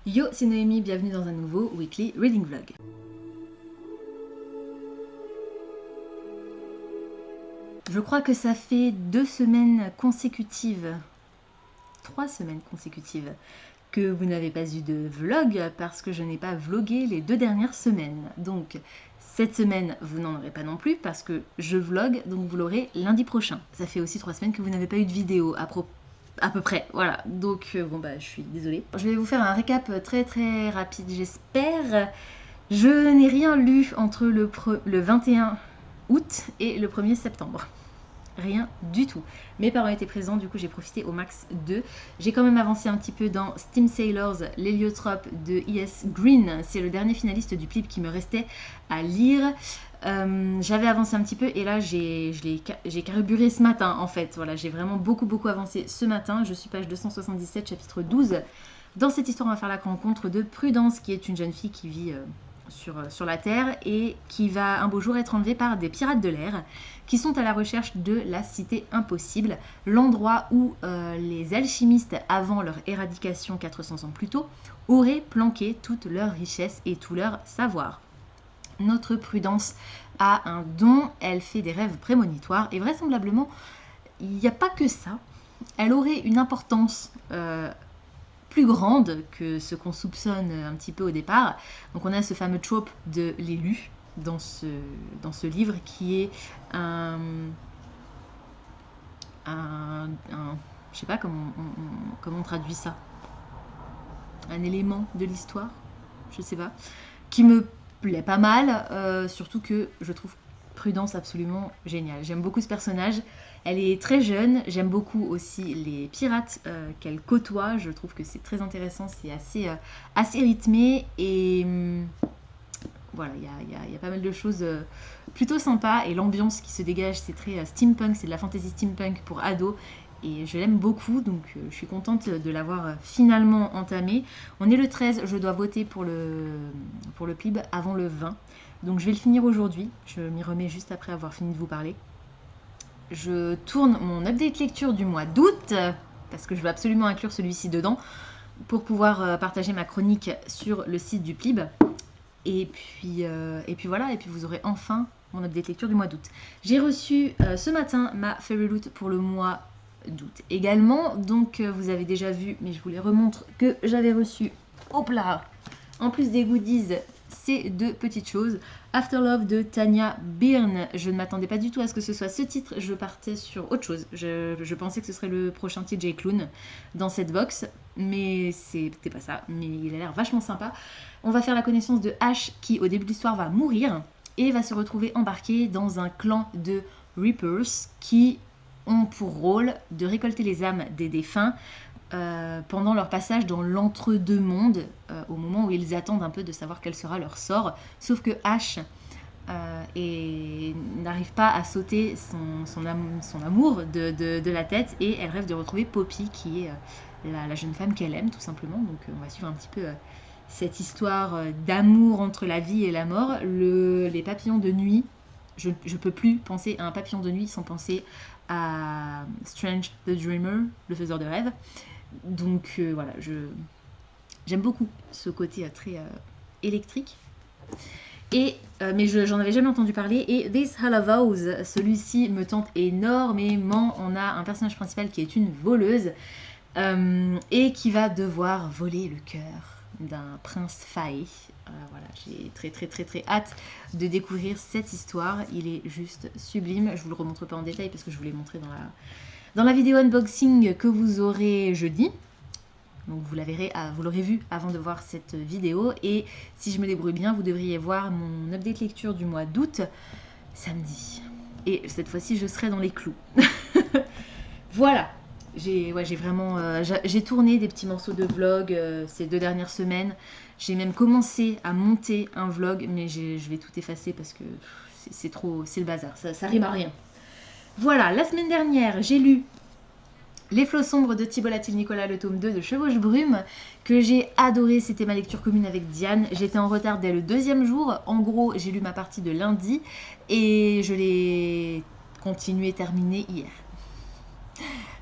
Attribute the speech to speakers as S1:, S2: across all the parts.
S1: Yo, c'est Noémie, bienvenue dans un nouveau Weekly Reading Vlog. Je crois que ça fait 2 semaines consécutives, 3 semaines consécutives, que vous n'avez pas eu de vlog parce que je n'ai pas vlogué les 2 dernières semaines. Donc cette semaine, vous n'en aurez pas non plus parce que je vlog, donc vous l'aurez lundi prochain. Ça fait aussi 3 semaines que vous n'avez pas eu de vidéo à peu près, voilà. Donc bon bah je suis désolée. Je vais vous faire un récap très rapide, j'espère. Je n'ai rien lu entre le 21 août et le 1er septembre. Rien du tout. Mes parents étaient présents, du coup j'ai profité au max d'eux. J'ai quand même avancé un petit peu dans Steam Sailors, l'héliotrope de E.S. Green. C'est le dernier finaliste du PLIB qui me restait à lire. J'avais avancé un petit peu et là j'ai carburé ce matin en fait. Voilà, j'ai vraiment beaucoup avancé ce matin. Je suis page 277, chapitre 12. Dans cette histoire, on va faire la rencontre de Prudence, qui est une jeune fille qui vit sur la Terre et qui va un beau jour être enlevée par des pirates de l'air qui sont à la recherche de la cité impossible, l'endroit où les alchimistes, avant leur éradication 400 ans plus tôt, auraient planqué toute leur richesse et tout leur savoir. Notre Prudence a un don, elle fait des rêves prémonitoires et vraisemblablement, il n'y a pas que ça. Elle aurait une importance plus grande que ce qu'on soupçonne un petit peu au départ. Donc on a ce fameux trope de l'élu dans ce livre qui est je sais pas comment on traduit ça, un élément de l'histoire, je sais pas, qui me plaît pas mal, surtout que je trouve Prudence absolument géniale. J'aime beaucoup ce personnage, elle est très jeune, j'aime beaucoup aussi les pirates qu'elle côtoie, je trouve que c'est très intéressant, c'est assez rythmé et voilà, il y a pas mal de choses plutôt sympas et l'ambiance qui se dégage, c'est très steampunk, c'est de la fantasy steampunk pour ados et je l'aime beaucoup, donc je suis contente de l'avoir finalement entamé. On est le 13, je dois voter pour le PLIB avant le 20, donc je vais le finir aujourd'hui, je m'y remets juste après avoir fini de vous parler. Je tourne mon update lecture du mois d'août, parce que je veux absolument inclure celui-ci dedans, pour pouvoir partager ma chronique sur le site du PLIB. Et puis voilà, et puis vous aurez enfin mon update lecture du mois d'août. J'ai reçu ce matin ma Fairy Loot pour le mois d'août également. Donc vous avez déjà vu, mais je vous les remontre, que j'avais reçu, hop là, en plus des goodies, ces 2 petites choses. After Love de Tanya Byrne. Je ne m'attendais pas du tout à ce que ce soit ce titre, je partais sur autre chose. Je pensais que ce serait le prochain TJ Clown dans cette box, mais c'était pas ça. Mais il a l'air vachement sympa. On va faire la connaissance de Ash qui au début de l'histoire va mourir et va se retrouver embarqué dans un clan de Reapers qui ont pour rôle de récolter les âmes des défunts pendant leur passage dans l'entre-deux-mondes, au moment où ils attendent un peu de savoir quel sera leur sort. Sauf que Ash n'arrive pas à sauter son amour de la tête et elle rêve de retrouver Poppy qui est la jeune femme qu'elle aime tout simplement. Donc on va suivre un petit peu cette histoire d'amour entre la vie et la mort. Les papillons de nuit, je ne peux plus penser à un papillon de nuit sans penser à Strange the Dreamer, le faiseur de rêves. Donc voilà, j'aime beaucoup ce côté très électrique. Mais j'en avais jamais entendu parler. Et This Hallows, celui-ci me tente énormément. On a un personnage principal qui est une voleuse et qui va devoir voler le cœur d'un prince faé. Voilà, j'ai très hâte de découvrir cette histoire. Il est juste sublime. Je vous le remontre pas en détail parce que je vous l'ai montré dans la vidéo unboxing que vous aurez jeudi. Donc vous l'aurez vu avant de voir cette vidéo. Et si je me débrouille bien, vous devriez voir mon update lecture du mois d'août samedi. Et cette fois-ci, je serai dans les clous. Voilà. J'ai tourné des petits morceaux de vlog ces 2 dernières semaines. J'ai même commencé à monter un vlog, mais je vais tout effacer parce que c'est le bazar. Ça rime à rien. Voilà, la semaine dernière, j'ai lu Les flots sombres de Thibault Latil-Nicolas, le tome 2 de Chevauche Brume, que j'ai adoré. C'était ma lecture commune avec Diane. J'étais en retard dès le 2e jour. En gros, j'ai lu ma partie de lundi et je l'ai terminée hier.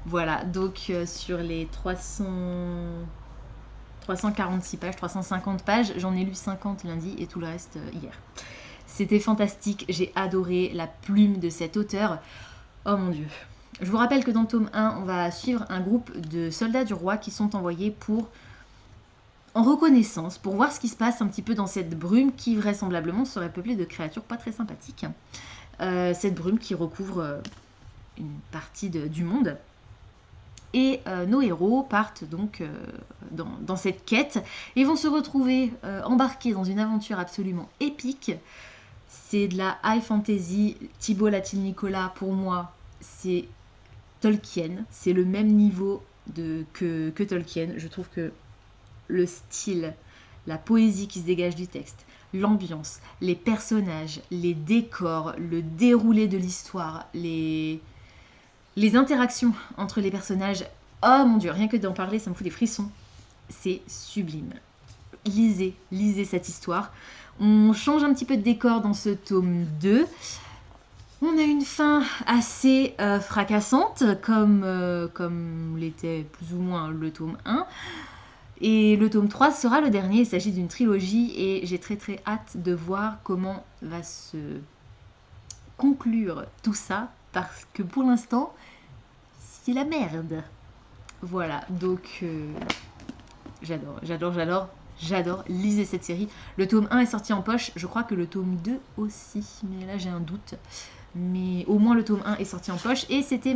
S1: Voilà, donc sur les 300 346 pages, 350 pages. J'en ai lu 50 lundi et tout le reste hier. C'était fantastique, j'ai adoré la plume de cet auteur. Oh mon dieu. Je vous rappelle que dans le tome 1, on va suivre un groupe de soldats du roi qui sont envoyés en reconnaissance, pour voir ce qui se passe un petit peu dans cette brume qui vraisemblablement serait peuplée de créatures pas très sympathiques. Cette brume qui recouvre une partie du monde. Et nos héros partent donc dans cette quête et vont se retrouver embarqués dans une aventure absolument épique. C'est de la high fantasy. Thibault Latil-Nicolas, pour moi, c'est Tolkien. C'est le même niveau que Tolkien. Je trouve que le style, la poésie qui se dégage du texte, l'ambiance, les personnages, les décors, le déroulé de l'histoire, les interactions entre les personnages, oh mon dieu, rien que d'en parler, ça me fout des frissons. C'est sublime. Lisez cette histoire. On change un petit peu de décor dans ce tome 2. On a une fin assez fracassante, comme l'était plus ou moins le tome 1. Et le tome 3 sera le dernier. Il s'agit d'une trilogie et j'ai très très hâte de voir comment va se conclure tout ça, parce que pour l'instant, c'est la merde. Voilà, donc j'adore. Lisez cette série. Le tome 1 est sorti en poche, je crois que le tome 2 aussi, mais là j'ai un doute. Mais au moins le tome 1 est sorti en poche et c'était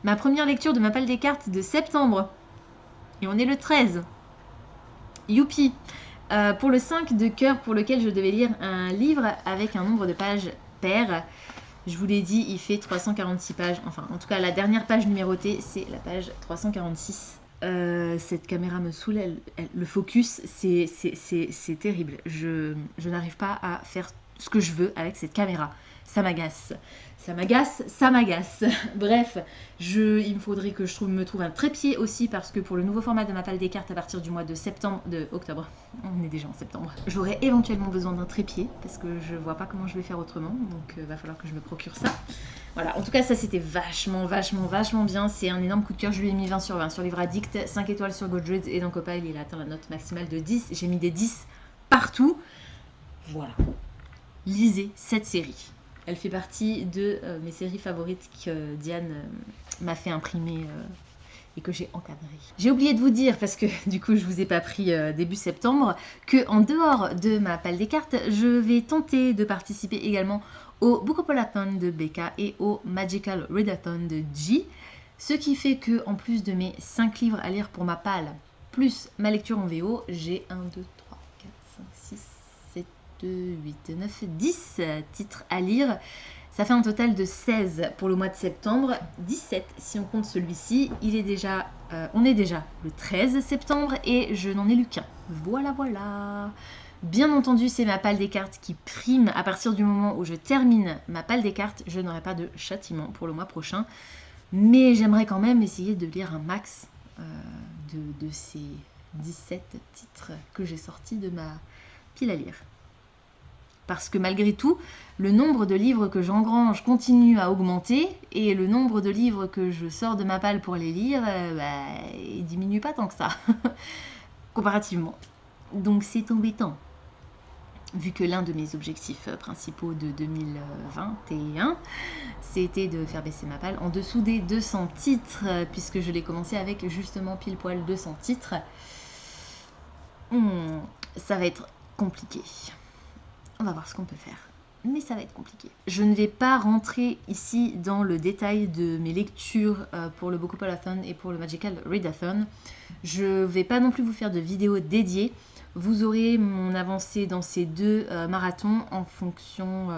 S1: ma première lecture de Mappal des cartes de septembre. Et on est le 13. Youpi. Pour le 5 de cœur, pour lequel je devais lire un livre avec un nombre de pages pair, je vous l'ai dit, il fait 346 pages. Enfin, en tout cas, la dernière page numérotée, c'est la page 346. Cette caméra me saoule, le focus, c'est terrible. Je n'arrive pas à faire ce que je veux avec cette caméra. Ça m'agace. Bref, il me faudrait que je me trouve un trépied aussi, parce que pour le nouveau format de Mappal des cartes à partir du mois de octobre, on est déjà en septembre, j'aurai éventuellement besoin d'un trépied parce que je vois pas comment je vais faire autrement, donc va falloir que je me procure ça. Voilà, en tout cas ça c'était vachement bien, c'est un énorme coup de cœur, je lui ai mis 20 sur 20 sur Livre Addict, 5 étoiles sur Goodreads et dans Copile il a atteint la note maximale de 10, j'ai mis des 10 partout. Voilà, lisez cette série. Elle fait partie de mes séries favorites que Diane m'a fait imprimer et que j'ai encadré. J'ai oublié de vous dire, parce que du coup je vous ai pas pris début septembre, que en dehors de Mappal des cartes, je vais tenter de participer également au Bookopalathon de Becca et au Magical Readathon de G. Ce qui fait que en plus de mes 5 livres à lire pour Mappal, plus ma lecture en VO, j'ai 1, 2, 3, 4, 5, 6, 7, 8, 9, 10 titres à lire. Ça fait un total de 16 pour le mois de septembre, 17 si on compte celui-ci. On est déjà le 13 septembre et je n'en ai lu qu'un. Voilà. Bien entendu, c'est Mappal des cartes qui prime. À partir du moment où je termine Mappal des cartes, je n'aurai pas de châtiment pour le mois prochain. Mais j'aimerais quand même essayer de lire un max de ces 17 titres que j'ai sortis de ma pile à lire. Parce que malgré tout, le nombre de livres que j'engrange continue à augmenter et le nombre de livres que je sors de Mappal pour les lire, il diminue pas tant que ça, comparativement. Donc c'est embêtant, vu que l'un de mes objectifs principaux de 2021, c'était de faire baisser Mappal en dessous des 200 titres, puisque je l'ai commencé avec justement pile poil 200 titres. Ça va être compliqué. On va voir ce qu'on peut faire, mais ça va être compliqué. Je ne vais pas rentrer ici dans le détail de mes lectures pour le Bookopalathon et pour le Magical Readathon. Je ne vais pas non plus vous faire de vidéos dédiées. Vous aurez mon avancée dans ces deux marathons en fonction,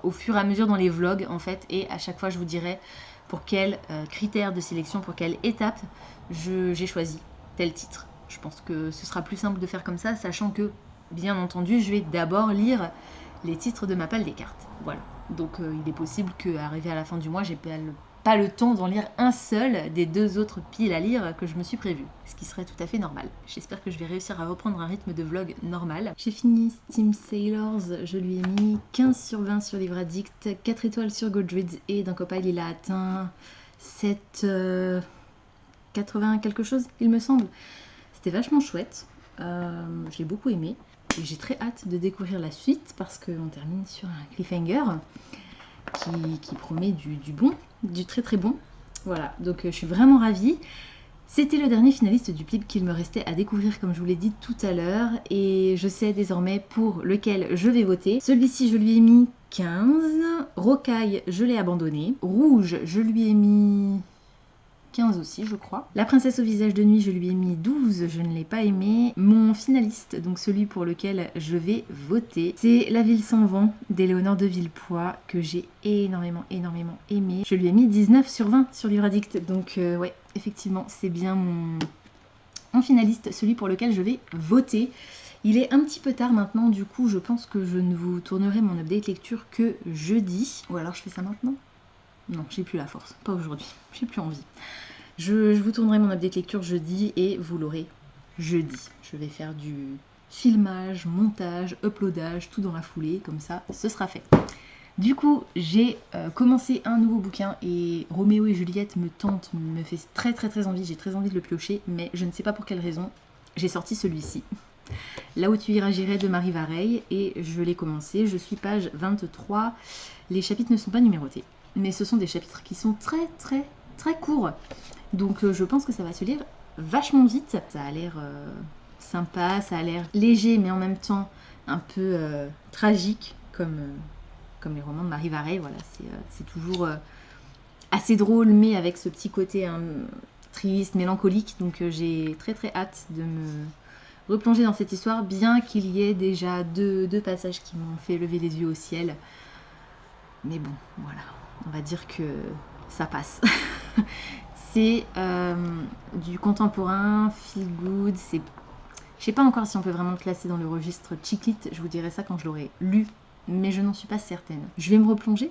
S1: au fur et à mesure dans les vlogs en fait, et à chaque fois je vous dirai pour quels critères de sélection, pour quelle étape j'ai choisi tel titre. Je pense que ce sera plus simple de faire comme ça, sachant que bien entendu, je vais d'abord lire les titres de Mappal des cartes. Voilà. Donc, il est possible qu'arrivé à la fin du mois, j'ai pas le temps d'en lire un seul des 2 autres piles à lire que je me suis prévu. Ce qui serait tout à fait normal. J'espère que je vais réussir à reprendre un rythme de vlog normal. J'ai fini Steam Sailors. Je lui ai mis 15 sur 20 sur Livre Addict, 4 étoiles sur Goodreads et dans Copile, il a atteint 7... 80 quelque chose, il me semble. C'était vachement chouette. J'ai beaucoup aimé. Et j'ai très hâte de découvrir la suite parce qu'on termine sur un cliffhanger qui promet du bon, du très très bon. Voilà, donc je suis vraiment ravie. C'était le dernier finaliste du PLIB qu'il me restait à découvrir, comme je vous l'ai dit tout à l'heure, et je sais désormais pour lequel je vais voter. Celui-ci, je lui ai mis 15. Rocaille, je l'ai abandonné. Rouge, je lui ai mis 15 aussi, je crois. La princesse au visage de nuit, je lui ai mis 12, je ne l'ai pas aimé. Mon finaliste, donc celui pour lequel je vais voter, c'est La ville sans vent d'Éléonore de Villepoix, que j'ai énormément aimé. Je lui ai mis 19 sur 20 sur Livre Addict, donc ouais, effectivement, c'est bien mon finaliste, celui pour lequel je vais voter. Il est un petit peu tard maintenant, du coup, je pense que je ne vous tournerai mon update lecture que jeudi. Ou alors je fais ça maintenant ? Non, j'ai plus la force, pas aujourd'hui, j'ai plus envie. Je vous tournerai mon update lecture jeudi et vous l'aurez jeudi. Je vais faire du filmage, montage, uploadage, tout dans la foulée, comme ça, ce sera fait. Du coup, j'ai commencé un nouveau bouquin et Roméo et Juliette me tente, me fait très envie, j'ai très envie de le piocher, mais je ne sais pas pour quelle raison, j'ai sorti celui-ci. Là où tu iras, j'irai de Marie Vareille et je l'ai commencé, je suis page 23, les chapitres ne sont pas numérotés. Mais ce sont des chapitres qui sont très courts. Donc je pense que ça va se lire vachement vite. Ça a l'air sympa, ça a l'air léger, mais en même temps un peu tragique, comme les romans de Marie Vareille. Voilà, c'est toujours assez drôle, mais avec ce petit côté triste, mélancolique. Donc j'ai très hâte de me replonger dans cette histoire, bien qu'il y ait déjà deux passages qui m'ont fait lever les yeux au ciel. Mais bon, voilà. On va dire que ça passe. C'est du contemporain, feel good. Je sais pas encore si on peut vraiment le classer dans le registre chick lit. Je vous dirai ça quand je l'aurai lu, mais je n'en suis pas certaine. Je vais me replonger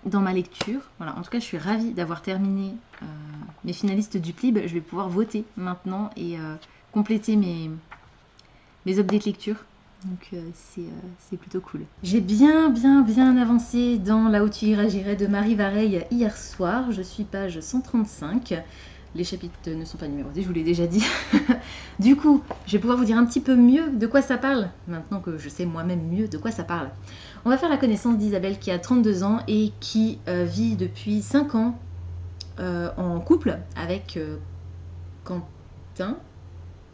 S1: dans ma lecture. Voilà. En tout cas, je suis ravie d'avoir terminé mes finalistes du PLIB. Je vais pouvoir voter maintenant et compléter mes updates lecture. Donc c'est plutôt cool. J'ai bien avancé dans Là où tu iras, j'irai de Marie Vareille hier soir. Je suis page 135. Les chapitres ne sont pas numérotés, je vous l'ai déjà dit. Du coup, je vais pouvoir vous dire un petit peu mieux de quoi ça parle, maintenant que je sais moi-même mieux de quoi ça parle. On va faire la connaissance d'Isabelle qui a 32 ans et qui vit depuis 5 ans en couple avec Quentin.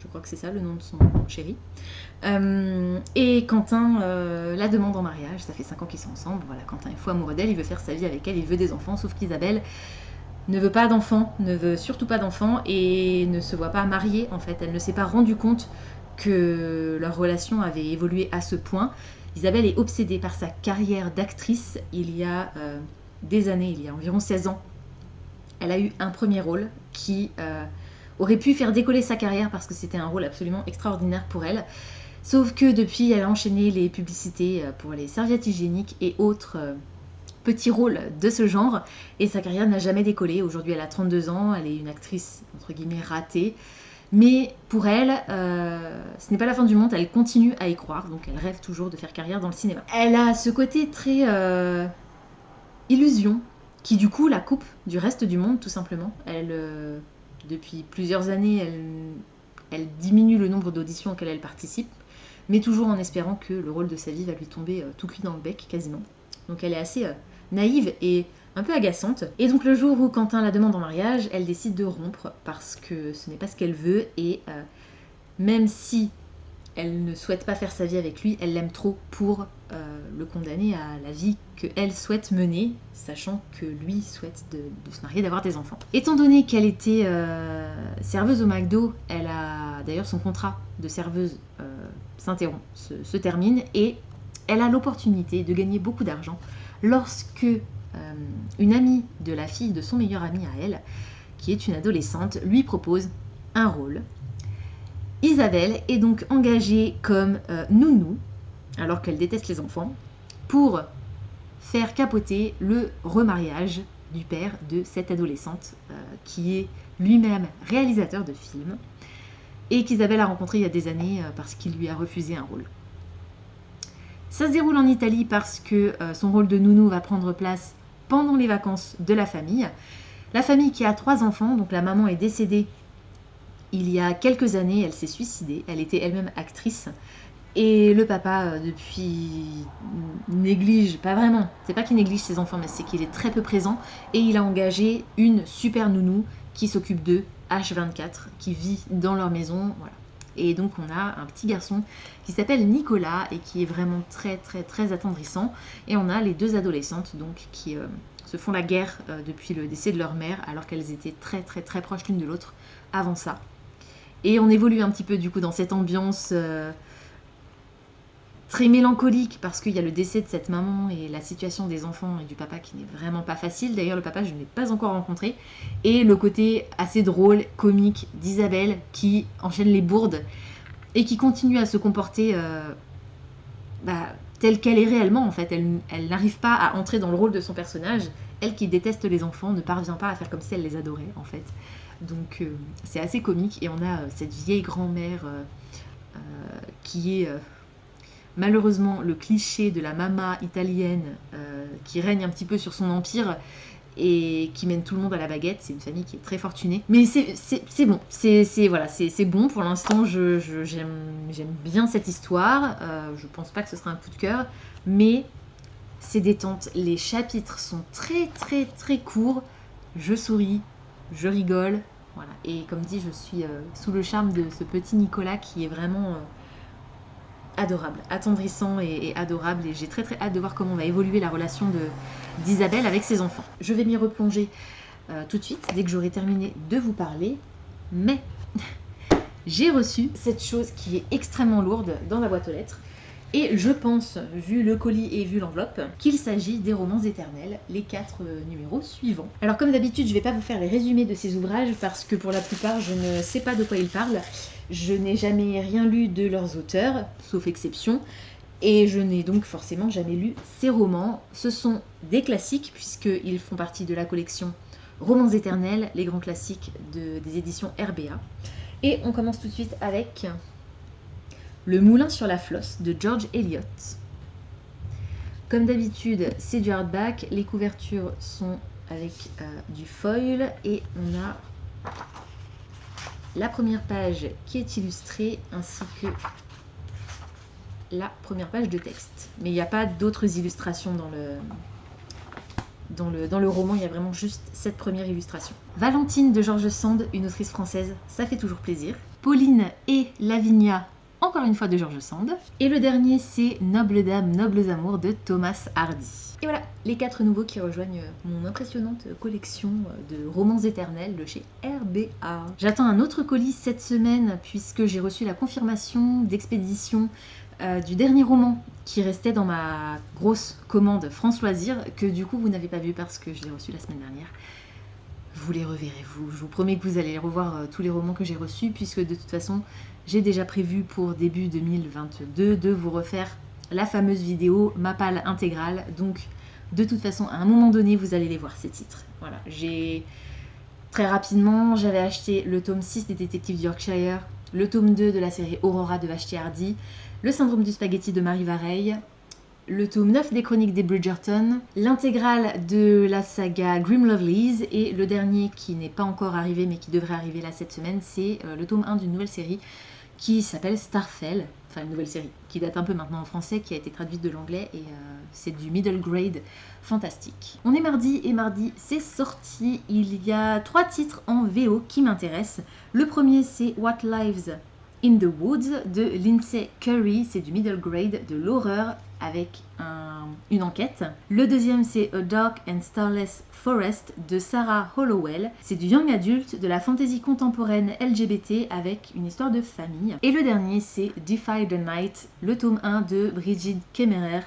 S1: Je crois que c'est ça le nom de son chéri. Et Quentin la demande en mariage. Ça fait 5 ans qu'ils sont ensemble. Voilà, Quentin est fou amoureux d'elle, il veut faire sa vie avec elle, il veut des enfants, sauf qu'Isabelle ne veut pas d'enfants, ne veut surtout pas d'enfants et ne se voit pas mariée en fait. Elle ne s'est pas rendue compte que leur relation avait évolué à ce point. Isabelle est obsédée par sa carrière d'actrice. Il y a des années, il y a environ 16 ans, elle a eu un premier rôle qui aurait pu faire décoller sa carrière parce que c'était un rôle absolument extraordinaire pour elle. Sauf que depuis, elle a enchaîné les publicités pour les serviettes hygiéniques et autres petits rôles de ce genre. Et sa carrière n'a jamais décollé. Aujourd'hui, elle a 32 ans, elle est une actrice entre guillemets ratée. Mais pour elle, ce n'est pas la fin du monde, elle continue à y croire. Donc elle rêve toujours de faire carrière dans le cinéma. Elle a ce côté très illusion qui du coup la coupe du reste du monde tout simplement. Elle... Depuis plusieurs années, elle diminue le nombre d'auditions auxquelles elle participe, mais toujours en espérant que le rôle de sa vie va lui tomber tout cuit dans le bec, quasiment. Donc elle est assez naïve et un peu agaçante. Et donc le jour où Quentin la demande en mariage, elle décide de rompre parce que ce n'est pas ce qu'elle veut et même si elle ne souhaite pas faire sa vie avec lui, elle l'aime trop pour le condamner à la vie qu'elle souhaite mener, sachant que lui souhaite de se marier, d'avoir des enfants. Étant donné qu'elle était serveuse au McDo, elle a d'ailleurs son contrat de serveuse s'interrompt, se termine, et elle a l'opportunité de gagner beaucoup d'argent lorsque une amie de la fille de son meilleur ami à elle, qui est une adolescente, lui propose un rôle. Isabelle est donc engagée comme nounou, alors qu'elle déteste les enfants, pour faire capoter le remariage du père de cette adolescente, qui est lui-même réalisateur de films, et qu'Isabelle a rencontré il y a des années parce qu'il lui a refusé un rôle. Ça se déroule en Italie parce que son rôle de nounou va prendre place pendant les vacances de la famille. La famille qui a 3 enfants, donc la maman est décédée il y a quelques années, elle s'est suicidée. Elle était elle-même actrice. Et le papa, depuis, néglige, pas vraiment, c'est pas qu'il néglige ses enfants, mais c'est qu'il est très peu présent. Et il a engagé une super nounou qui s'occupe d'eux, H24, qui vit dans leur maison, voilà. Et donc on a un petit garçon qui s'appelle Nicolas et qui est vraiment très très très attendrissant. Et on a les deux adolescentes donc qui se font la guerre depuis le décès de leur mère, alors qu'elles étaient très très très proches l'une de l'autre avant ça. Et on évolue un petit peu du coup dans cette ambiance très mélancolique parce qu'il y a le décès de cette maman et la situation des enfants et du papa qui n'est vraiment pas facile. D'ailleurs, le papa, je ne l'ai pas encore rencontré. Et le côté assez drôle, comique d'Isabelle qui enchaîne les bourdes et qui continue à se comporter telle qu'elle est réellement en fait. Elle n'arrive pas à entrer dans le rôle de son personnage. Elle qui déteste les enfants ne parvient pas à faire comme si elle les adorait en fait. Donc c'est assez comique et on a cette vieille grand-mère qui est... malheureusement, le cliché de la mama italienne qui règne un petit peu sur son empire et qui mène tout le monde à la baguette. C'est une famille qui est très fortunée. Mais c'est bon, c'est bon pour l'instant. J'aime bien cette histoire. Je pense pas que ce sera un coup de cœur, mais c'est détente. Les chapitres sont très très très courts. Je souris, je rigole. Voilà. Et comme dit, je suis sous le charme de ce petit Nicolas qui est vraiment... adorable, attendrissant et adorable, et j'ai très très hâte de voir comment va évoluer la relation d'Isabelle avec ses enfants. Je vais m'y replonger tout de suite dès que j'aurai terminé de vous parler, mais j'ai reçu cette chose qui est extrêmement lourde dans la boîte aux lettres. Et je pense, vu le colis et vu l'enveloppe, qu'il s'agit des Romans éternels, les 4 numéros suivants. Alors comme d'habitude, je ne vais pas vous faire les résumés de ces ouvrages parce que pour la plupart, je ne sais pas de quoi ils parlent. Je n'ai jamais rien lu de leurs auteurs, sauf exception, et je n'ai donc forcément jamais lu ces romans. Ce sont des classiques puisqu'ils font partie de la collection Romans éternels, les grands classiques des éditions RBA. Et on commence tout de suite avec... Le moulin sur la flosse de George Eliot. Comme d'habitude, c'est du hardback. Les couvertures sont avec du foil et on a la première page qui est illustrée ainsi que la première page de texte. Mais il n'y a pas d'autres illustrations dans le roman, il y a vraiment juste cette première illustration. Valentine de George Sand, une autrice française, ça fait toujours plaisir. Pauline et Lavinia, encore une fois de George Sand. Et le dernier, c'est Nobles dames, nobles amours de Thomas Hardy. Et voilà, les 4 nouveaux qui rejoignent mon impressionnante collection de romans éternels de chez RBA. J'attends un autre colis cette semaine puisque j'ai reçu la confirmation d'expédition du dernier roman qui restait dans ma grosse commande France Loisirs, que du coup vous n'avez pas vu parce que je l'ai reçu la semaine dernière. Vous les reverrez, je vous promets que vous allez revoir tous les romans que j'ai reçus, puisque de toute façon, j'ai déjà prévu pour début 2022 de vous refaire la fameuse vidéo Mapal intégrale. Donc, de toute façon, à un moment donné, vous allez les voir, ces titres. Voilà, très rapidement, j'avais acheté le tome 6 des Détectives du Yorkshire, le tome 2 de la série Aurora de Vashti Hardy, le Syndrome du Spaghetti de Marie Vareille, le tome 9 des Chroniques des Bridgerton, l'intégrale de la saga Grim Lovelies, et le dernier qui n'est pas encore arrivé mais qui devrait arriver là cette semaine, c'est le tome 1 d'une nouvelle série qui s'appelle Starfell, enfin une nouvelle série qui date un peu maintenant en français, qui a été traduite de l'anglais, et c'est du middle grade fantastique. On est mardi et mardi c'est sorti, il y a 3 titres en VO qui m'intéressent. Le premier c'est What Lives in the Woods de Lindsay Curry, c'est du middle grade, de l'horreur avec une enquête. Le deuxième c'est A Dark and Starless Forest de Sarah Hollowell, c'est du young adult, de la fantasy contemporaine LGBT avec une histoire de famille. Et le dernier c'est Defy the Night, le tome 1 de Brigid Kemmerer,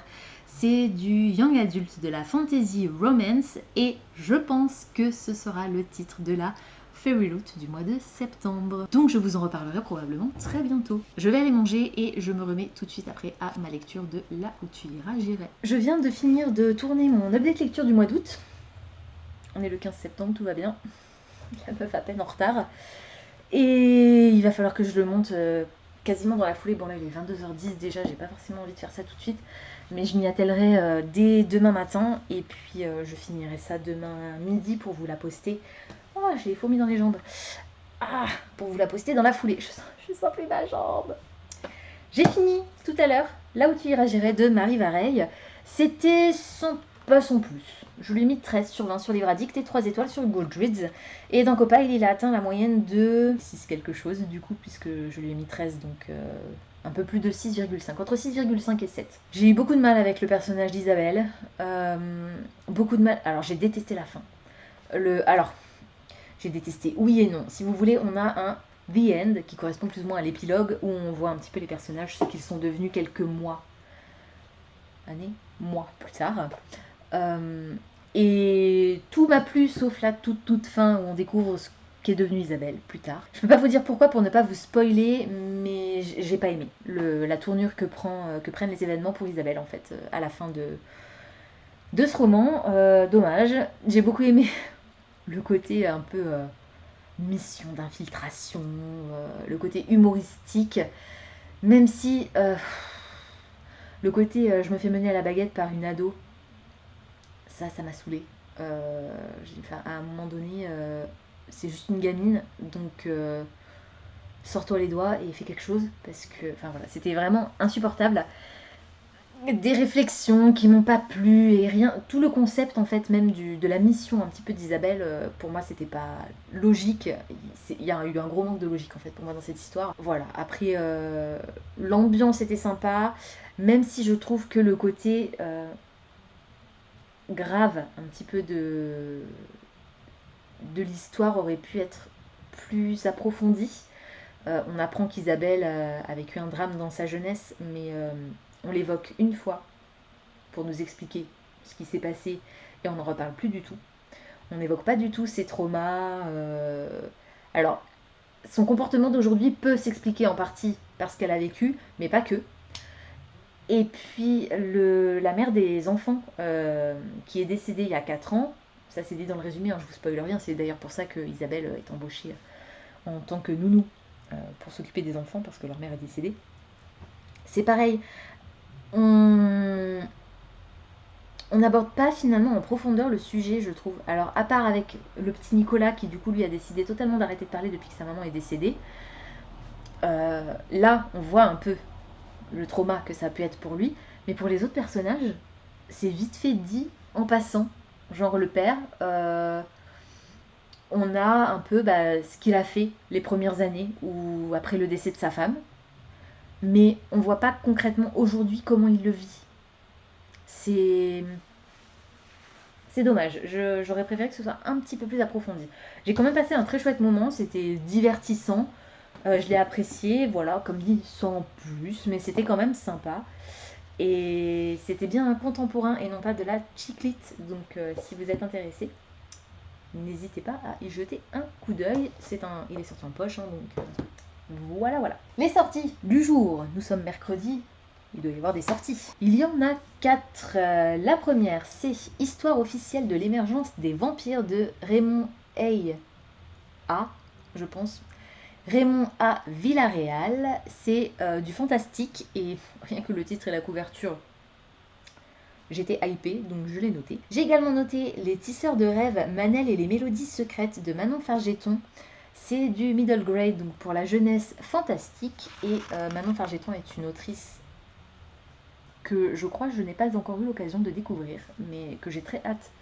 S1: c'est du young adult, de la fantasy romance, et je pense que ce sera le titre de la Fairy Loot du mois de septembre. Donc je vous en reparlerai probablement très bientôt. Je vais aller manger et je me remets tout de suite après à ma lecture de Là où tu iras, j'irai. Je viens de finir de tourner mon update lecture du mois d'août. On est le 15 septembre, tout va bien. La meuf à peine en retard. Et il va falloir que je le monte quasiment dans la foulée. Bon là il est 22h10 déjà, j'ai pas forcément envie de faire ça tout de suite. Mais je m'y attellerai dès demain matin. Et puis je finirai ça demain midi pour vous la poster. Oh, j'ai les fourmis dans les jambes. pour vous la poster dans la foulée. Je sens plus ma jambe. J'ai fini tout à l'heure Là où tu iras gérer de Marie Vareille. C'était pas son plus. Je lui ai mis 13 sur 20 sur Livre Addict et 3 étoiles sur Goodreads. Et dans Copile, il a atteint la moyenne de 6 quelque chose du coup, puisque je lui ai mis 13, donc un peu plus de 6,5, entre 6,5 et 7. J'ai eu beaucoup de mal avec le personnage d'Isabelle. Beaucoup de mal. Alors j'ai détesté la fin. Alors, j'ai détesté, oui et non. Si vous voulez, on a un The End qui correspond plus ou moins à l'épilogue où on voit un petit peu les personnages, ce qu'ils sont devenus quelques mois, mois plus tard. Et tout m'a plu sauf la toute fin où on découvre ce qu'est devenue Isabelle plus tard. Je peux pas vous dire pourquoi pour ne pas vous spoiler, mais j'ai pas aimé la tournure que prennent les événements pour Isabelle en fait à la fin de ce roman. Dommage. J'ai beaucoup aimé le côté un peu mission d'infiltration, le côté humoristique, même si le côté je me fais mener à la baguette par une ado, ça m'a saoulée. À un moment donné, c'est juste une gamine, donc sors-toi les doigts et fais quelque chose, parce que c'était vraiment insupportable. Des réflexions qui m'ont pas plu et rien, tout le concept en fait même de la mission un petit peu d'Isabelle, pour moi c'était pas logique. Il y a eu un gros manque de logique en fait pour moi dans cette histoire. Voilà, après l'ambiance était sympa, même si je trouve que le côté grave un petit peu de l'histoire aurait pu être plus approfondi. On apprend qu'Isabelle a vécu un drame dans sa jeunesse, mais on l'évoque une fois pour nous expliquer ce qui s'est passé et on n'en reparle plus du tout. On n'évoque pas du tout ses traumas. Alors, son comportement d'aujourd'hui peut s'expliquer en partie parce qu'elle a vécu, mais pas que. Et puis, la mère des enfants qui est décédée il y a 4 ans, ça c'est dit dans le résumé, je vous spoil rien, c'est d'ailleurs pour ça que Isabelle est embauchée en tant que nounou pour s'occuper des enfants parce que leur mère est décédée. C'est pareil, on n'aborde pas finalement en profondeur le sujet, je trouve. Alors, à part avec le petit Nicolas qui du coup lui a décidé totalement d'arrêter de parler depuis que sa maman est décédée, là on voit un peu le trauma que ça a pu être pour lui, mais pour les autres personnages, c'est vite fait dit en passant. Genre le père, on a un peu ce qu'il a fait les premières années ou après le décès de sa femme, mais on voit pas concrètement aujourd'hui comment il le vit. C'est dommage, j'aurais préféré que ce soit un petit peu plus approfondi. J'ai quand même passé un très chouette moment, c'était divertissant, je l'ai apprécié, voilà, comme dit, sans plus, mais c'était quand même sympa. Et c'était bien un contemporain et non pas de la chiclite, donc si vous êtes intéressé, n'hésitez pas à y jeter un coup d'œil. Il est sorti en poche, donc voilà. Les sorties du jour, nous sommes mercredi, il doit y avoir des sorties. Il y en a 4. La première, c'est Histoire officielle de l'émergence des vampires de Raymond A, je pense. Raymond A. Villarreal, c'est du fantastique et rien que le titre et la couverture, j'étais hypée, donc je l'ai noté. J'ai également noté Les tisseurs de rêves, Manel et les mélodies secrètes de Manon Fargeton. C'est du middle grade, donc pour la jeunesse fantastique. Et Manon Fargeton est une autrice que je crois que je n'ai pas encore eu l'occasion de découvrir, mais que j'ai très hâte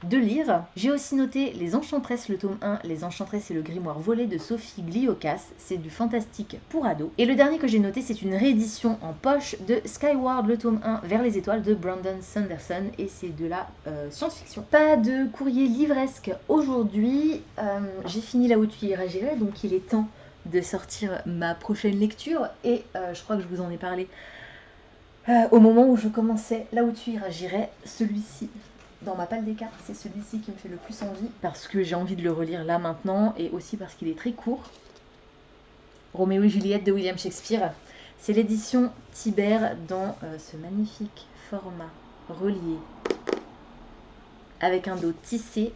S1: de lire. J'ai aussi noté Les Enchantresses, le tome 1, Les Enchantresses et le grimoire volé de Sophie Gliocas, c'est du fantastique pour ados. Et le dernier que j'ai noté, c'est une réédition en poche de Skyward, le tome 1, Vers les étoiles de Brandon Sanderson, et c'est de la science-fiction. Pas de courrier livresque aujourd'hui, j'ai fini Là où tu iras gérer, donc il est temps de sortir ma prochaine lecture, et je crois que je vous en ai parlé au moment où je commençais Là où tu iras gérer, celui-ci. Dans ma palle des cartes, c'est celui-ci qui me fait le plus envie, parce que j'ai envie de le relire là maintenant, et aussi parce qu'il est très court. Roméo et Juliette de William Shakespeare. C'est l'édition Tibère dans ce magnifique format relié, avec un dos tissé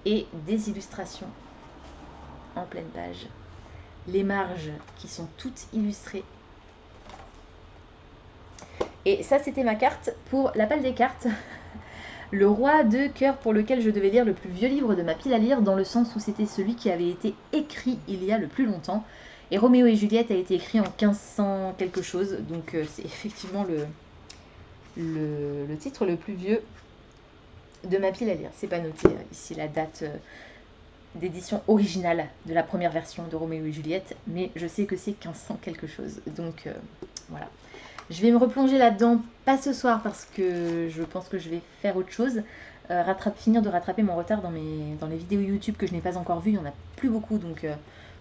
S1: et des illustrations en pleine page. Les marges qui sont toutes illustrées. Et ça, c'était ma carte pour la palle des cartes. Le roi de cœur pour lequel je devais lire le plus vieux livre de ma pile à lire, dans le sens où c'était celui qui avait été écrit il y a le plus longtemps. Et Roméo et Juliette a été écrit en 1500 quelque chose, donc c'est effectivement le titre le plus vieux de ma pile à lire. C'est pas noté ici la date d'édition originale de la première version de Roméo et Juliette, mais je sais que c'est 1500 quelque chose, donc voilà. Je vais me replonger là-dedans, pas ce soir parce que je pense que je vais faire autre chose, finir de rattraper mon retard dans les vidéos YouTube que je n'ai pas encore vues, il n'y en a plus beaucoup, donc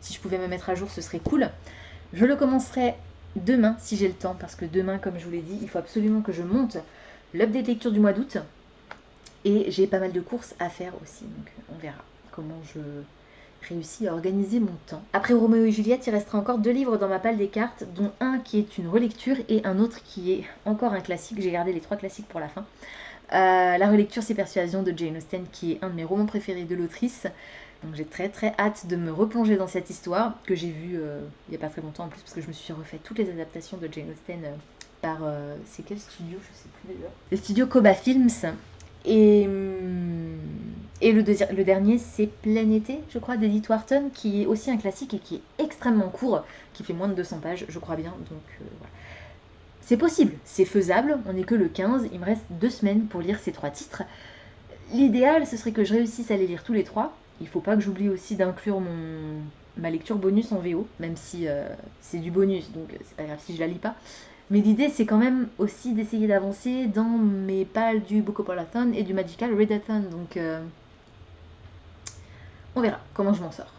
S1: si je pouvais me mettre à jour ce serait cool. Je le commencerai demain si j'ai le temps, parce que demain, comme je vous l'ai dit, il faut absolument que je monte l'update lecture du mois d'août, et j'ai pas mal de courses à faire aussi, donc on verra comment je réussi à organiser mon temps. Après Roméo et Juliette, il restera encore 2 livres dans ma palle des cartes, dont un qui est une relecture et un autre qui est encore un classique. J'ai gardé les 3 classiques pour la fin. La relecture, c'est Persuasion de Jane Austen, qui est un de mes romans préférés de l'autrice. Donc j'ai très très hâte de me replonger dans cette histoire, que j'ai vue il n'y a pas très longtemps en plus, parce que je me suis refait toutes les adaptations de Jane Austen par... c'est quel studio? Je sais plus déjà. Le studio Koba Films. Et le dernier, c'est Plein été, je crois, d'Edith Wharton, qui est aussi un classique et qui est extrêmement court, qui fait moins de 200 pages, je crois bien. Donc voilà. C'est possible, c'est faisable, on n'est que le 15, il me reste 2 semaines pour lire ces 3 titres. L'idéal, ce serait que je réussisse à les lire tous les 3. Il ne faut pas que j'oublie aussi d'inclure ma lecture bonus en VO, même si c'est du bonus, donc c'est pas grave si je la lis pas. Mais l'idée, c'est quand même aussi d'essayer d'avancer dans mes pales du Bookopalathon et du Magical Readathon. Donc, on verra comment je m'en sors.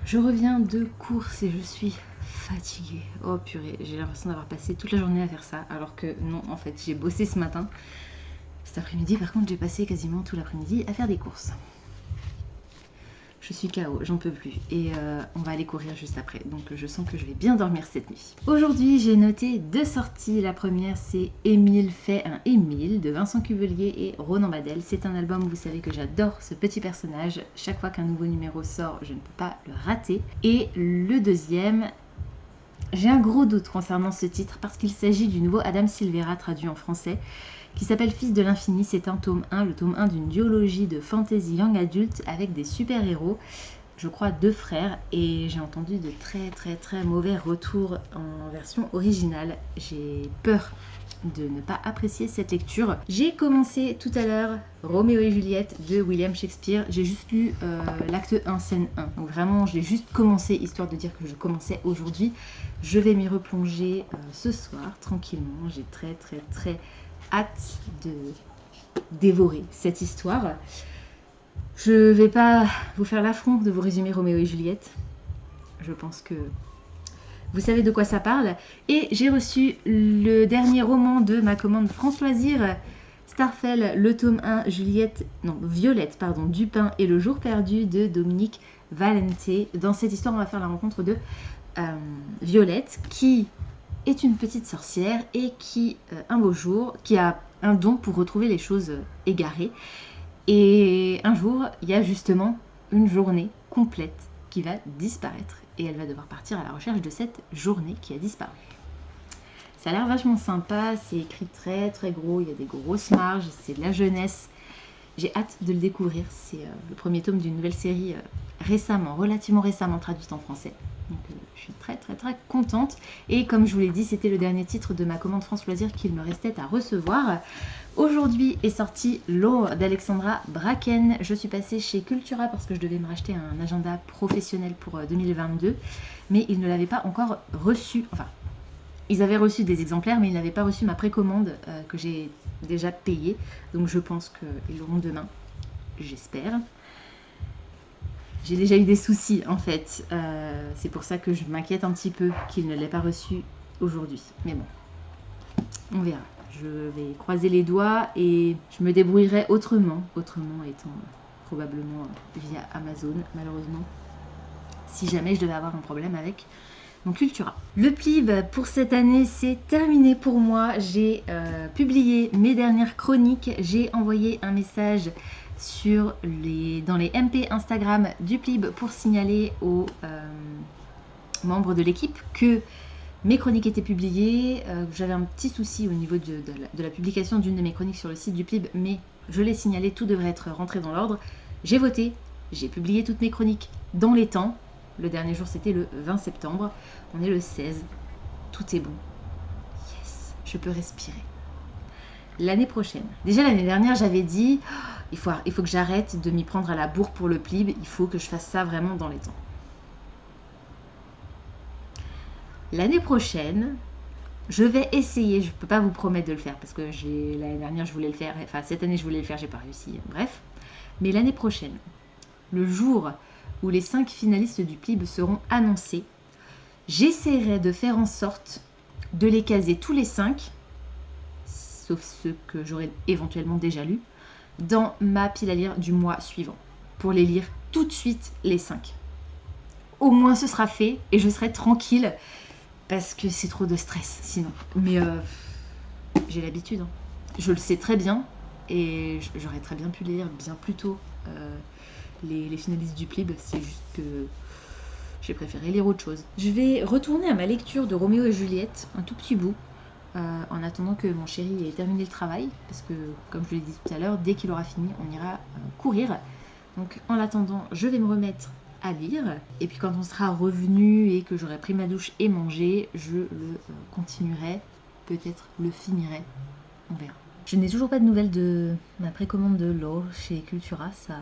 S1: Je reviens de course et je suis fatiguée. Oh purée, j'ai l'impression d'avoir passé toute la journée à faire ça. Alors que non, en fait, j'ai bossé ce matin. Cet après-midi, par contre, j'ai passé quasiment tout l'après-midi à faire des courses. Je suis KO, j'en peux plus. Et on va aller courir juste après. Donc je sens que je vais bien dormir cette nuit. Aujourd'hui, j'ai noté 2 sorties. La première, c'est Émile fait un Émile de Vincent Cuvelier et Ronan Badel. C'est un album, vous savez que j'adore ce petit personnage. Chaque fois qu'un nouveau numéro sort, je ne peux pas le rater. Et le deuxième, j'ai un gros doute concernant ce titre parce qu'il s'agit du nouveau Adam Silvera traduit en français, qui s'appelle Fils de l'infini. C'est un tome 1, le tome 1 d'une duologie de fantasy young adulte avec des super-héros, je crois 2 frères, et j'ai entendu de très très très mauvais retours en version originale. J'ai peur de ne pas apprécier cette lecture. J'ai commencé tout à l'heure Roméo et Juliette de William Shakespeare. J'ai juste lu l'acte 1, scène 1. Donc vraiment, je l'ai juste commencé, histoire de dire que je commençais aujourd'hui. Je vais m'y replonger ce soir, tranquillement. J'ai très très très hâte de dévorer cette histoire. Je vais pas vous faire l'affront de vous résumer Roméo et Juliette. Je pense que vous savez de quoi ça parle. Et j'ai reçu le dernier roman de ma commande France Loisirs, Starfell, le tome 1, Violette, Dupin et le jour perdu de Dominique Valente. Dans cette histoire, on va faire la rencontre de Violette, qui est une petite sorcière et qui, un beau jour, qui a un don pour retrouver les choses égarées. Et un jour, il y a justement une journée complète qui va disparaître. Et elle va devoir partir à la recherche de cette journée qui a disparu. Ça a l'air vachement sympa, c'est écrit très très gros, il y a des grosses marges, c'est de la jeunesse. J'ai hâte de le découvrir. C'est le premier tome d'une nouvelle série relativement récemment traduite en français. Donc je suis très très très contente. Et comme je vous l'ai dit, c'était le dernier titre de ma commande France Loisirs qu'il me restait à recevoir. Aujourd'hui est sorti L'eau d'Alexandra Bracken. Je suis passée chez Cultura parce que je devais me racheter un agenda professionnel pour 2022. Mais ils ne l'avaient pas encore reçu. Enfin, ils avaient reçu des exemplaires, mais ils n'avaient pas reçu ma précommande que j'ai déjà payée. Donc je pense qu'ils l'auront demain. J'espère. J'ai déjà eu des soucis en fait. C'est pour ça que je m'inquiète un petit peu qu'ils ne l'aient pas reçu aujourd'hui. Mais bon, on verra. Je vais croiser les doigts et je me débrouillerai autrement. Autrement étant probablement via Amazon, malheureusement. Si jamais je devais avoir un problème avec mon Cultura. Le PLIB pour cette année, c'est terminé pour moi. J'ai publié mes dernières chroniques. J'ai envoyé un message dans les MP Instagram du PLIB pour signaler aux membres de l'équipe que Mes chroniques étaient publiées, j'avais un petit souci au niveau de la publication d'une de mes chroniques sur le site du PLIB, mais je l'ai signalé, tout devrait être rentré dans l'ordre. J'ai voté, j'ai publié toutes mes chroniques dans les temps. Le dernier jour, c'était le 20 septembre. On est le 16. Tout est bon. Yes, je peux respirer. L'année prochaine. Déjà l'année dernière, j'avais dit il faut que j'arrête de m'y prendre à la bourre pour le PLIB. Il faut que je fasse ça vraiment dans les temps. L'année prochaine, je vais essayer. Je ne peux pas vous promettre de le faire parce que l'année dernière, je voulais le faire. Enfin, cette année, je voulais le faire, j'ai pas réussi. Bref. Mais l'année prochaine, le jour où les 5 finalistes du PLIB seront annoncés, j'essaierai de faire en sorte de les caser tous les 5, sauf ceux que j'aurais éventuellement déjà lus, dans ma pile à lire du mois suivant, pour les lire tout de suite les 5. Au moins ce sera fait et je serai tranquille, parce que c'est trop de stress sinon. Mais j'ai l'habitude, hein. Je le sais très bien et j'aurais très bien pu les lire bien plus tôt. Les finalistes du PLIB, c'est juste que j'ai préféré lire autre chose. Je vais retourner à ma lecture de Roméo et Juliette, un tout petit bout, en attendant que mon chéri ait terminé le travail, parce que, comme je l'ai dit tout à l'heure, dès qu'il aura fini, on ira courir. Donc en attendant, je vais me remettre à lire, et puis quand on sera revenu et que j'aurai pris ma douche et mangé, je le continuerai, peut-être le finirai, on verra. Je n'ai toujours pas de nouvelles de ma précommande de l'eau chez Cultura, ça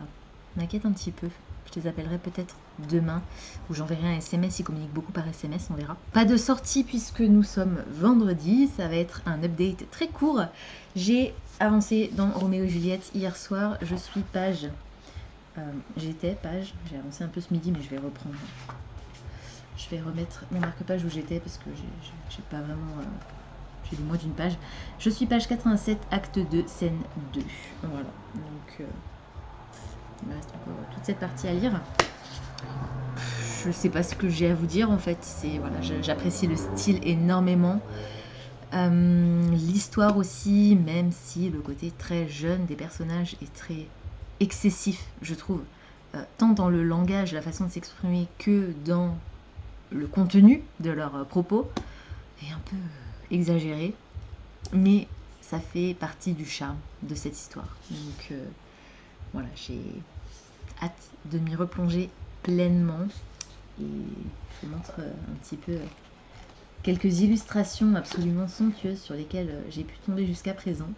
S1: m'inquiète un petit peu. Je les appellerai peut-être demain, ou j'enverrai un SMS, ils communiquent beaucoup par SMS, on verra. Pas de sortie puisque nous sommes vendredi, ça va être un update très court. J'ai avancé dans Roméo et Juliette hier soir, je suis page... j'ai avancé un peu ce midi mais je vais reprendre. Je vais remettre mon marque-page où j'étais parce que j'ai pas vraiment... j'ai lu moins d'une page. Je suis page 87, acte 2, scène 2. Voilà, donc... il me reste encore toute cette partie à lire. Je sais pas ce que j'ai à vous dire en fait. Voilà, j'apprécie le style énormément. L'histoire aussi, même si le côté très jeune des personnages est très excessif, je trouve. Tant dans le langage, la façon de s'exprimer, que dans le contenu de leurs propos, est un peu exagéré. Mais ça fait partie du charme de cette histoire. Donc voilà, j'ai hâte de m'y replonger pleinement et je vous montre un petit peu quelques illustrations absolument somptueuses sur lesquelles j'ai pu tomber jusqu'à présent.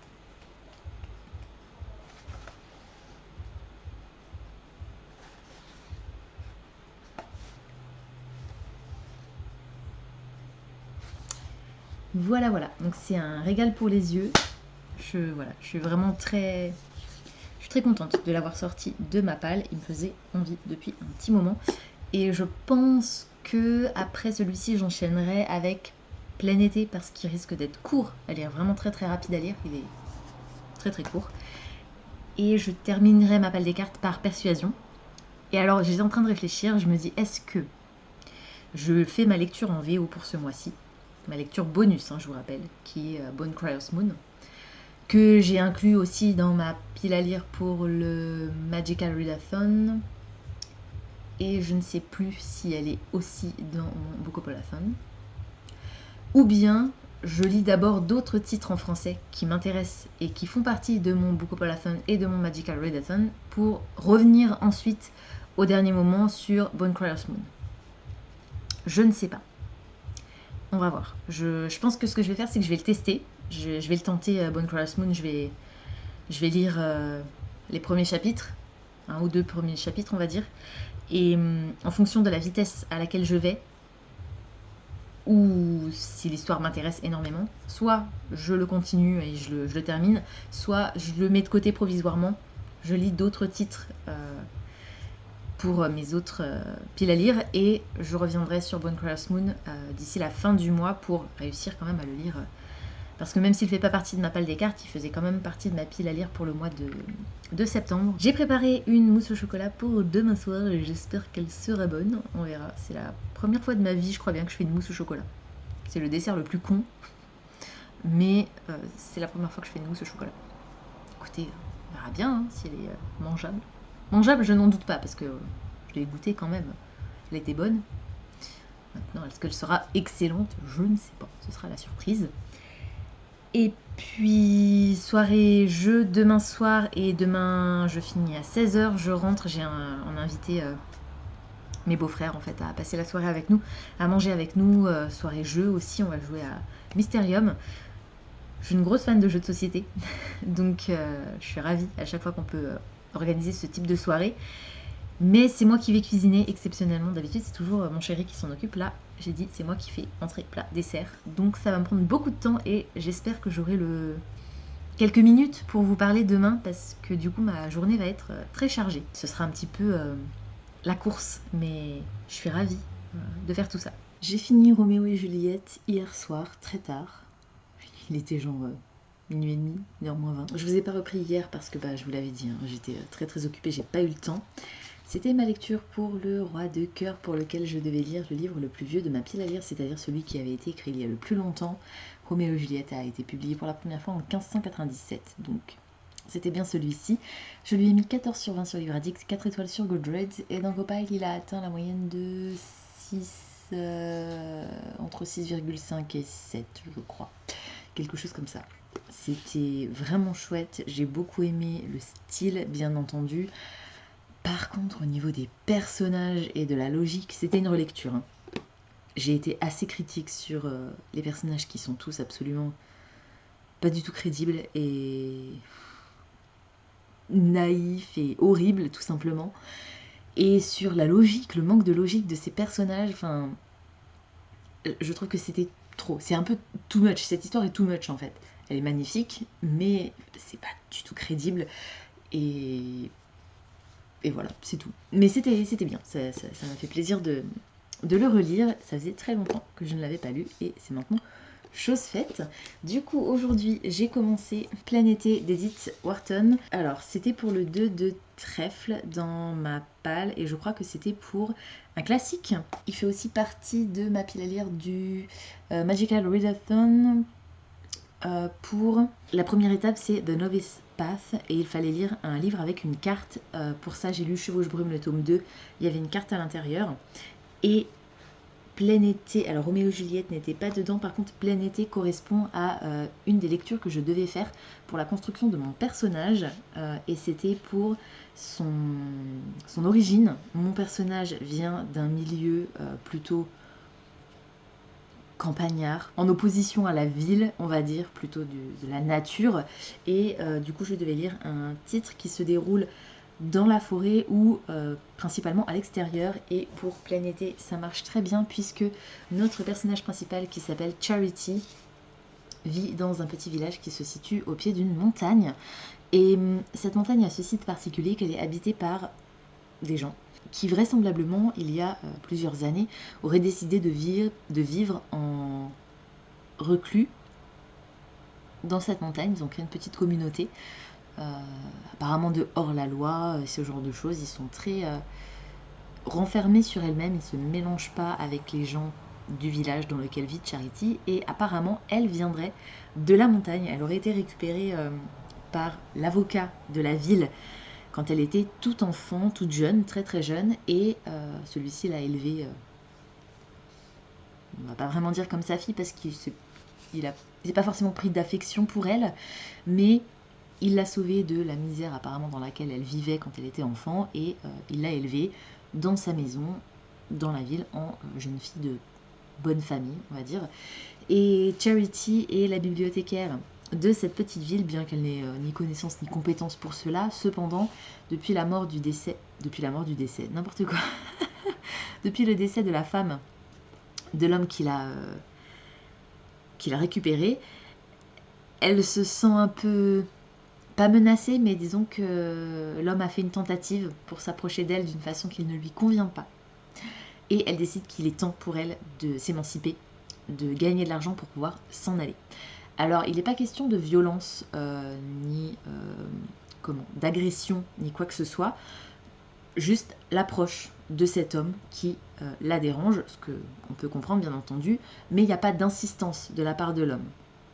S1: Voilà, voilà, donc c'est un régal pour les yeux. Je suis vraiment très contente de l'avoir sorti de ma palle. Il me faisait envie depuis un petit moment. Et je pense que après celui-ci, j'enchaînerai avec Plein été parce qu'il risque d'être court à lire, vraiment très très rapide à lire. Il est très très court. Et je terminerai ma palle des cartes par Persuasion. Et alors, j'étais en train de réfléchir, je me dis, est-ce que je fais ma lecture en VO pour ce mois-ci, ma lecture bonus, hein, je vous rappelle, qui est Bone Cryos Moon, que j'ai inclus aussi dans ma pile à lire pour le Magical Readathon, et je ne sais plus si elle est aussi dans mon Bookopalathon, ou bien je lis d'abord d'autres titres en français qui m'intéressent et qui font partie de mon Bookopalathon et de mon Magical Readathon pour revenir ensuite au dernier moment sur Bone Cryos Moon. Je ne sais pas. On va voir. Je pense que ce que je vais faire, c'est que je vais le tester. Je vais le tenter, Bone Cryos Moon. Je vais lire les premiers chapitres, un ou deux premiers chapitres, on va dire. Et en fonction de la vitesse à laquelle je vais, ou si l'histoire m'intéresse énormément, soit je le continue et je le termine, soit je le mets de côté provisoirement. Je lis d'autres titres pour mes autres piles à lire et je reviendrai sur Bone Cryos Moon d'ici la fin du mois pour réussir quand même à le lire parce que même s'il ne fait pas partie de ma palle des cartes, il faisait quand même partie de ma pile à lire pour le mois de septembre. J'ai préparé une mousse au chocolat pour demain soir et j'espère qu'elle sera bonne, on verra. C'est la première fois de ma vie, je crois bien, que je fais une mousse au chocolat. C'est le dessert le plus con, mais c'est la première fois que je fais une mousse au chocolat. Écoutez, on verra bien hein, si elle est mangeable. Mangeable, je n'en doute pas, parce que je l'ai goûtée quand même. Elle était bonne. Maintenant, est-ce qu'elle sera excellente? Je ne sais pas, ce sera la surprise. Et puis, soirée jeu demain soir, et demain je finis à 16 h, je rentre, on a invité mes beaux-frères en fait à passer la soirée avec nous, à manger avec nous, soirée jeu aussi, on va jouer à Mysterium. Je suis une grosse fan de jeux de société, donc je suis ravie à chaque fois qu'on peut organiser ce type de soirée. Mais c'est moi qui vais cuisiner exceptionnellement. D'habitude, c'est toujours mon chéri qui s'en occupe. Là, j'ai dit, c'est moi qui fais entrée, plat, dessert. Donc ça va me prendre beaucoup de temps et j'espère que j'aurai quelques minutes pour vous parler demain parce que du coup, ma journée va être très chargée. Ce sera un petit peu la course, mais je suis ravie de faire tout ça. J'ai fini Roméo et Juliette hier soir, très tard. Il était genre minuit et demi, 1h moins 20. Je vous ai pas repris hier parce que je vous l'avais dit, hein, j'étais très très occupée, j'ai pas eu le temps. C'était ma lecture pour le Roi de cœur, pour lequel je devais lire le livre le plus vieux de ma pile à lire, c'est-à-dire celui qui avait été écrit il y a le plus longtemps. Roméo et Juliette a été publié pour la première fois en 1597, donc c'était bien celui-ci. Je lui ai mis 14 sur 20 sur Livre Addict, 4 étoiles sur Goodreads, et dans Gopile, il a atteint la moyenne de 6, entre 6,5 et 7, je crois. Quelque chose comme ça. C'était vraiment chouette, j'ai beaucoup aimé le style, bien entendu. Par contre, au niveau des personnages et de la logique, c'était une relecture. J'ai été assez critique sur les personnages qui sont tous absolument pas du tout crédibles et naïfs et horribles, tout simplement. Et sur la logique, le manque de logique de ces personnages, enfin, je trouve que c'était trop. C'est un peu too much. Cette histoire est too much en fait. Elle est magnifique, mais c'est pas du tout crédible. Et voilà, c'est tout. Mais c'était bien, ça m'a fait plaisir de le relire. Ça faisait très longtemps que je ne l'avais pas lu et c'est maintenant chose faite. Du coup, aujourd'hui, j'ai commencé Plein été d'Edith Wharton. Alors, c'était pour le 2 de trèfle dans ma palle et je crois que c'était pour un classique. Il fait aussi partie de ma pile à lire du Magical Readathon. Pour la première étape, c'est The Novice Path et il fallait lire un livre avec une carte. Pour ça, j'ai lu Chevauche Brume, le tome 2. Il y avait une carte à l'intérieur. Et Plein été, alors Roméo et Juliette n'était pas dedans. Par contre, Plein été correspond à une des lectures que je devais faire pour la construction de mon personnage. Et c'était pour son origine. Mon personnage vient d'un milieu plutôt campagnard, en opposition à la ville, on va dire, plutôt de la nature. Et du coup, je devais lire un titre qui se déroule dans la forêt ou principalement à l'extérieur. Et pour Plein été, ça marche très bien puisque notre personnage principal qui s'appelle Charity vit dans un petit village qui se situe au pied d'une montagne. Et cette montagne a ce site particulier qu'elle est habitée par des gens qui vraisemblablement, il y a plusieurs années, auraient décidé de vivre en reclus dans cette montagne. Ils ont créé une petite communauté, apparemment de hors-la-loi, ce genre de choses. Ils sont très renfermés sur elles-mêmes, ils ne se mélangent pas avec les gens du village dans lequel vit Charity. Et apparemment, elle viendrait de la montagne. Elle aurait été récupérée par l'avocat de la ville quand elle était toute enfant, toute jeune, très très jeune, et celui-ci l'a élevée, on va pas vraiment dire comme sa fille, parce qu'il n'a pas forcément pris d'affection pour elle, mais il l'a sauvée de la misère apparemment dans laquelle elle vivait quand elle était enfant, et il l'a élevée dans sa maison, dans la ville, en jeune fille de bonne famille, on va dire. Et Charity est la bibliothécaire de cette petite ville, bien qu'elle n'ait ni connaissance ni compétence pour cela. Cependant, depuis la mort du décès, n'importe quoi, depuis le décès de la femme de l'homme qui l'a récupérée, elle se sent un peu, pas menacée, mais disons que l'homme a fait une tentative pour s'approcher d'elle d'une façon qui ne lui convient pas. Et elle décide qu'il est temps pour elle de s'émanciper, de gagner de l'argent pour pouvoir s'en aller. Alors, il n'est pas question de violence, ni d'agression, ni quoi que ce soit. Juste l'approche de cet homme qui la dérange, ce qu'on peut comprendre bien entendu, mais il n'y a pas d'insistance de la part de l'homme.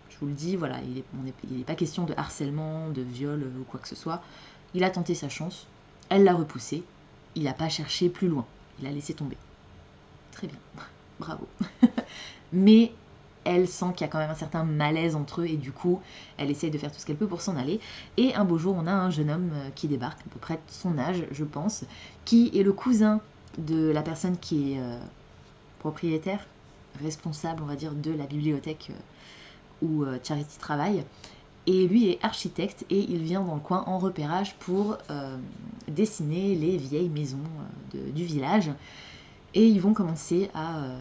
S1: Je vous le dis, voilà, il n'est pas question de harcèlement, de viol ou quoi que ce soit. Il a tenté sa chance, elle l'a repoussé, il n'a pas cherché plus loin, il a laissé tomber. Très bien. bravo. Mais elle sent qu'il y a quand même un certain malaise entre eux et du coup, elle essaye de faire tout ce qu'elle peut pour s'en aller. Et un beau jour, on a un jeune homme qui débarque, à peu près de son âge, je pense, qui est le cousin de la personne qui est propriétaire, responsable, on va dire, de la bibliothèque où Charity travaille. Et lui est architecte et il vient dans le coin en repérage pour dessiner les vieilles maisons du village. Et ils vont commencer à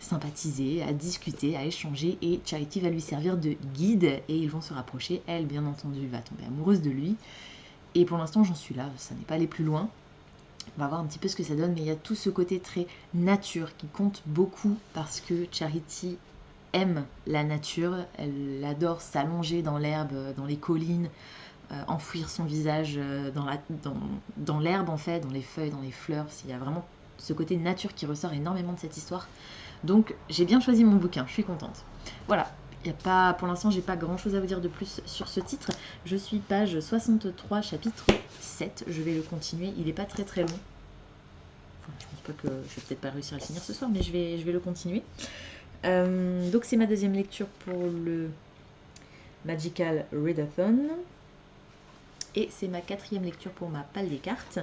S1: sympathiser, à discuter, à échanger et Charity va lui servir de guide et ils vont se rapprocher. Elle, bien entendu, va tomber amoureuse de lui. Et pour l'instant, j'en suis là, ça n'est pas aller plus loin. On va voir un petit peu ce que ça donne, mais il y a tout ce côté très nature qui compte beaucoup parce que Charity aime la nature, elle adore s'allonger dans l'herbe, dans les collines, enfouir son visage dans l'herbe en fait, dans les feuilles, dans les fleurs. Il y a vraiment ce côté nature qui ressort énormément de cette histoire. Donc j'ai bien choisi mon bouquin, je suis contente. Voilà, y a pas, pour l'instant j'ai pas grand chose à vous dire de plus sur ce titre. Je suis page 63, chapitre 7, je vais le continuer, il est pas très très long. Enfin, je pense pas que je vais peut-être pas réussir à le finir ce soir, mais je vais le continuer. Donc c'est ma deuxième lecture pour le Magical Readathon. Et c'est ma quatrième lecture pour ma palle des cartes.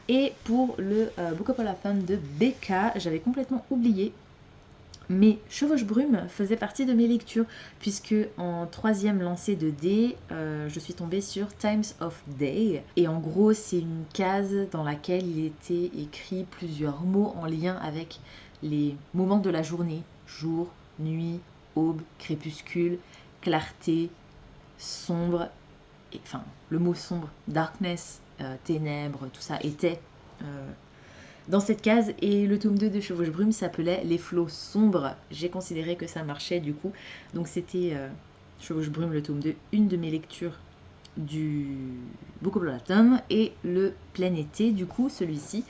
S1: Et pour le Bookopalathon de Becca, j'avais complètement oublié. Mais Chevauche-Brume faisait partie de mes lectures, puisque en troisième lancée de dés, je suis tombée sur Times of Day. Et en gros, c'est une case dans laquelle il était écrit plusieurs mots en lien avec les moments de la journée. Jour, nuit, aube, crépuscule, clarté, sombre, et, enfin le mot sombre, darkness, ténèbres, tout ça était dans cette case. Et le tome 2 de Chevauche-Brume s'appelait Les flots sombres. J'ai considéré que ça marchait du coup. Donc c'était Chevauche-Brume, le tome 2, une de mes lectures du Bookopalathon. Et le plein été, du coup, celui-ci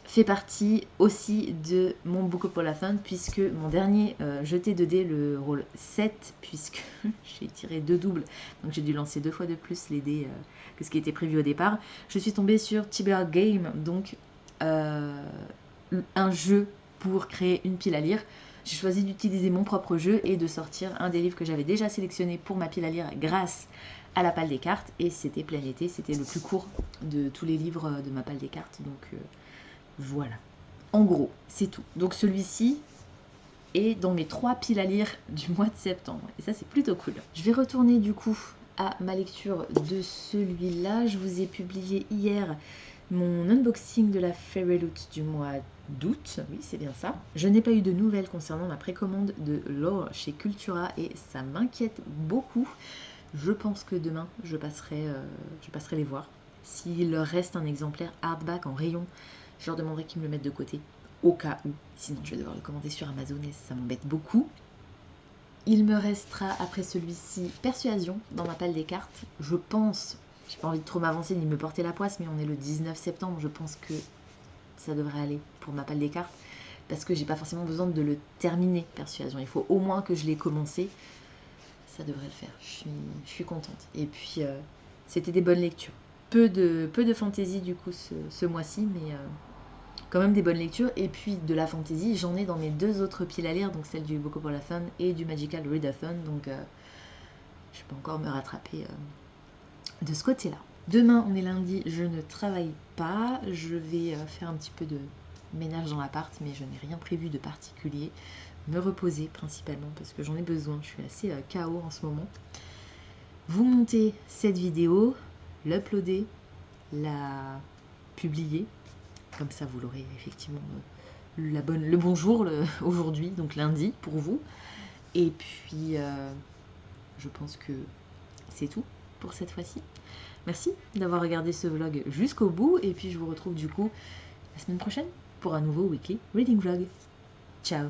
S1: fait partie aussi de mon Bookopalathon puisque mon dernier jeté de dés, le rôle 7, puisque j'ai tiré 2 doubles, donc j'ai dû lancer 2 fois de plus les dés que ce qui était prévu au départ. Je suis tombée sur Tibia Game, donc un jeu pour créer une pile à lire. J'ai choisi d'utiliser mon propre jeu et de sortir un des livres que j'avais déjà sélectionné pour ma pile à lire grâce à la palle des cartes, et c'était plein été, c'était le plus court de tous les livres de ma palle des cartes, donc voilà, en gros, c'est tout. Donc celui-ci est dans mes 3 piles à lire du mois de septembre. Et ça, c'est plutôt cool. Je vais retourner du coup à ma lecture de celui-là. Je vous ai publié hier mon unboxing de la Fairy Loot du mois d'août. Oui, c'est bien ça. Je n'ai pas eu de nouvelles concernant ma précommande de Lore chez Cultura et ça m'inquiète beaucoup. Je pense que demain, je passerai les voir. S'il leur reste un exemplaire hardback en rayon, je leur demanderai qu'ils me le mettent de côté, au cas où. Sinon, je vais devoir le commander sur Amazon et ça m'embête beaucoup. Il me restera, après celui-ci, Persuasion dans ma palle des cartes. Je pense, j'ai pas envie de trop m'avancer ni me porter la poisse, mais on est le 19 septembre, je pense que ça devrait aller pour ma palle des cartes. Parce que j'ai pas forcément besoin de le terminer, Persuasion. Il faut au moins que je l'ai commencé. Ça devrait le faire. Je suis contente. Et puis, c'était des bonnes lectures. Peu de fantaisie du coup ce mois-ci, mais quand même des bonnes lectures. Et puis de la fantaisie, j'en ai dans mes 2 autres piles à lire, donc celle du Bookopalathon et du Magical Readathon, donc je peux encore me rattraper de ce côté-là. Demain, on est lundi, je ne travaille pas, je vais faire un petit peu de ménage dans l'appart, mais je n'ai rien prévu de particulier. Me reposer principalement parce que j'en ai besoin, je suis assez KO en ce moment. Vous montez cette vidéo, l'uploader, la publier, comme ça vous l'aurez effectivement le bon jour aujourd'hui, donc lundi pour vous. Et puis je pense que c'est tout pour cette fois-ci. Merci d'avoir regardé ce vlog jusqu'au bout et puis je vous retrouve du coup la semaine prochaine pour un nouveau weekly reading vlog. Ciao.